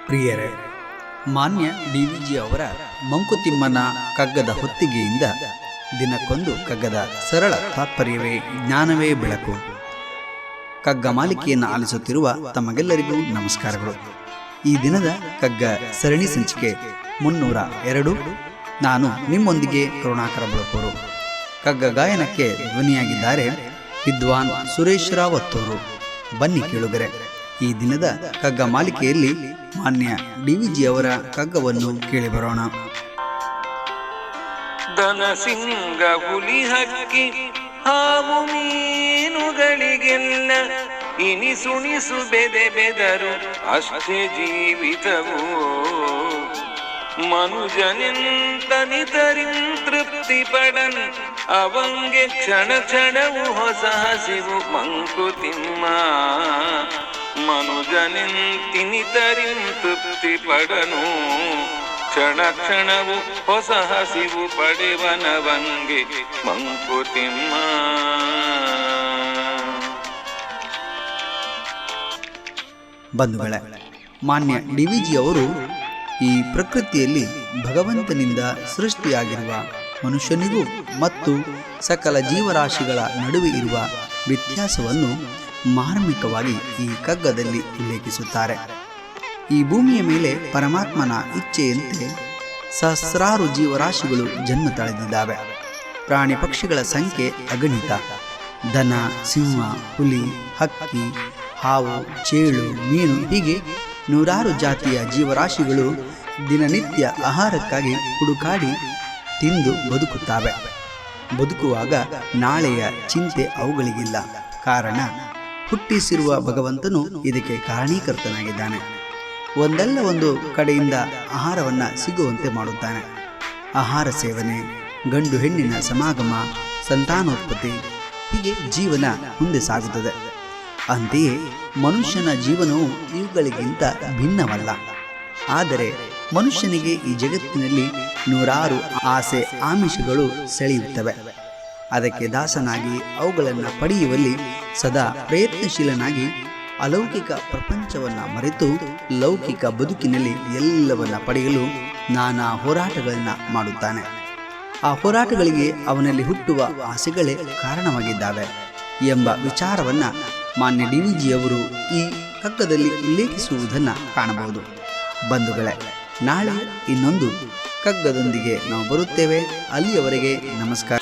ಪ್ರಿಯರೇ, ಮಾನ್ಯ DVG ಅವರ ಮಂಕುತಿಮ್ಮನ ಕಗ್ಗದ ಹೊತ್ತಿಗೆಯಿಂದ ದಿನಕ್ಕೊಂದು ಕಗ್ಗದ ಸರಳ ತಾತ್ಪರ್ಯವೇ ಜ್ಞಾನವೇ ಬೆಳಕು ಕಗ್ಗ ಮಾಲಿಕೆಯನ್ನು ಆಲಿಸುತ್ತಿರುವ ತಮಗೆಲ್ಲರಿಗೂ ನಮಸ್ಕಾರಗಳು. ಈ ದಿನದ ಕಗ್ಗ ಸರಣಿ ಸಂಚಿಕೆ 302. ನಾನು ನಿಮ್ಮೊಂದಿಗೆ ಕರುಣಾಕರ ಬೆಳಕೂರು. ಕಗ್ಗ ಗಾಯನಕ್ಕೆ ಧ್ವನಿಯಾಗಿದ್ದಾರೆ ವಿದ್ವಾನ್ ಸುರೇಶ್ ರಾವತ್ತೂರು. ಬನ್ನಿ ಕೇಳುಗರೆ, ಈ ದಿನದ ಕಗ್ಗ ಮಾಲಿಕೆಯಲ್ಲಿ ಮಾನ್ಯ DVG ಅವರ ಕಗ್ಗವನ್ನು ಕೇಳಿ ಬರೋಣ. ದನ ಸಿಂಗ ಹುಲಿ ಹಕ್ಕಿ ಹಾವು ಮೀನುಗಳಿಗೆಲ್ಲ ಇನಿಸುಣಿಸು ಬೆದೆ ಬೆದರು ಅಷ್ಟೇ ಜೀವಿತವು. ಮನುಜನೆಂತನಿತರಿಂ ತೃಪ್ತಿ ಪಡನ್ ಅವಂಗೆ ಕ್ಷಣ ಕ್ಷಣವು ಹೊಸ ಹಸಿವು ಮಂಕುತಿಮ್ಮ. ಮನುಜನೆಂತಿನಿತರಿಂ ತೃಪ್ತಿ ಪಡನು ಕ್ಷಣ ಕ್ಷಣವು ಹೊಸ ಹಸಿವು ಪಡೆವನವಂಗೆ ಮಂಕುತಿಮ್ಮ. ಬಂಧುಗಳೇ, ಮಾನ್ಯ DVG ಅವರು ಈ ಪ್ರಕೃತಿಯಲ್ಲಿ ಭಗವಂತನಿಂದ ಸೃಷ್ಟಿಯಾಗಿರುವ ಮನುಷ್ಯನಿಗೂ ಮತ್ತು ಸಕಲ ಜೀವರಾಶಿಗಳ ನಡುವೆ ಇರುವ ವ್ಯತ್ಯಾಸವನ್ನು ಮಾರ್ಮಿಕವಾಗಿ ಈ ಕಗ್ಗದಲ್ಲಿ ಉಲ್ಲೇಖಿಸುತ್ತಾರೆ. ಈ ಭೂಮಿಯ ಮೇಲೆ ಪರಮಾತ್ಮನ ಇಚ್ಛೆಯಂತೆ ಸಹಸ್ರಾರು ಜೀವರಾಶಿಗಳು ಜನ್ಮ ತಳೆದಿದ್ದಾವೆ. ಪ್ರಾಣಿ ಪಕ್ಷಿಗಳ ಸಂಖ್ಯೆ ಅಗಣಿತ. ದನ, ಸಿಂಹ, ಹುಲಿ, ಹಕ್ಕಿ, ಹಾವು, ಚೇಳು, ಮೀನು ಹೀಗೆ ನೂರಾರು ಜಾತಿಯ ಜೀವರಾಶಿಗಳು ದಿನನಿತ್ಯ ಆಹಾರಕ್ಕಾಗಿ ಹುಡುಕಾಡಿ ತಿಂದು ಬದುಕುತ್ತವೆ. ಬದುಕುವಾಗ ನಾಳೆಯ ಚಿಂತೆ ಅವುಗಳಿಗಿಲ್ಲ. ಕಾರಣ, ಹುಟ್ಟಿಸಿರುವ ಭಗವಂತನು ಇದಕ್ಕೆ ಕಾರಣೀಕರ್ತನಾಗಿದ್ದಾನೆ. ಒಂದಲ್ಲ ಒಂದು ಕಡೆಯಿಂದ ಆಹಾರವನ್ನು ಸಿಗುವಂತೆ ಮಾಡುತ್ತಾನೆ. ಆಹಾರ ಸೇವನೆ, ಗಂಡು ಹೆಣ್ಣಿನ ಸಮಾಗಮ, ಸಂತಾನೋತ್ಪತ್ತಿ ಹೀಗೆ ಜೀವನ ಮುಂದೆ ಸಾಗುತ್ತದೆ. ಅಂತೆಯೇ ಮನುಷ್ಯನ ಜೀವನವು ಇವುಗಳಿಗಿಂತ ಭಿನ್ನವಲ್ಲ. ಆದರೆ ಮನುಷ್ಯನಿಗೆ ಈ ಜಗತ್ತಿನಲ್ಲಿ ನೂರಾರು ಆಸೆ ಆಮಿಷಗಳು ಸೆಳೆಯುತ್ತವೆ. ಅದಕ್ಕೆ ದಾಸನಾಗಿ ಅವುಗಳನ್ನು ಪಡೆಯುವಲ್ಲಿ ಸದಾ ಪ್ರಯತ್ನಶೀಲನಾಗಿ ಅಲೌಕಿಕ ಪ್ರಪಂಚವನ್ನು ಮರೆತು ಲೌಕಿಕ ಬದುಕಿನಲ್ಲಿ ಎಲ್ಲವನ್ನ ಪಡೆಯಲು ನಾನಾ ಹೋರಾಟಗಳನ್ನು ಮಾಡುತ್ತಾನೆ. ಆ ಹೋರಾಟಗಳಿಗೆ ಅವನಲ್ಲಿ ಹುಟ್ಟುವ ಆಸೆಗಳೇ ಕಾರಣವಾಗಿದ್ದಾವೆ ಎಂಬ ವಿಚಾರವನ್ನು ಮಾನ್ಯ DVG ಅವರು ಈ ಕಗ್ಗದಲ್ಲಿ ಉಲ್ಲೇಖಿಸುವುದನ್ನು ಕಾಣಬಹುದು. ಬಂಧುಗಳೇ, ನಾಳೆ ಇನ್ನೊಂದು ಕಗ್ಗದೊಂದಿಗೆ ನಾವು ಬರುತ್ತೇವೆ. ಅಲ್ಲಿಯವರೆಗೆ ನಮಸ್ಕಾರ.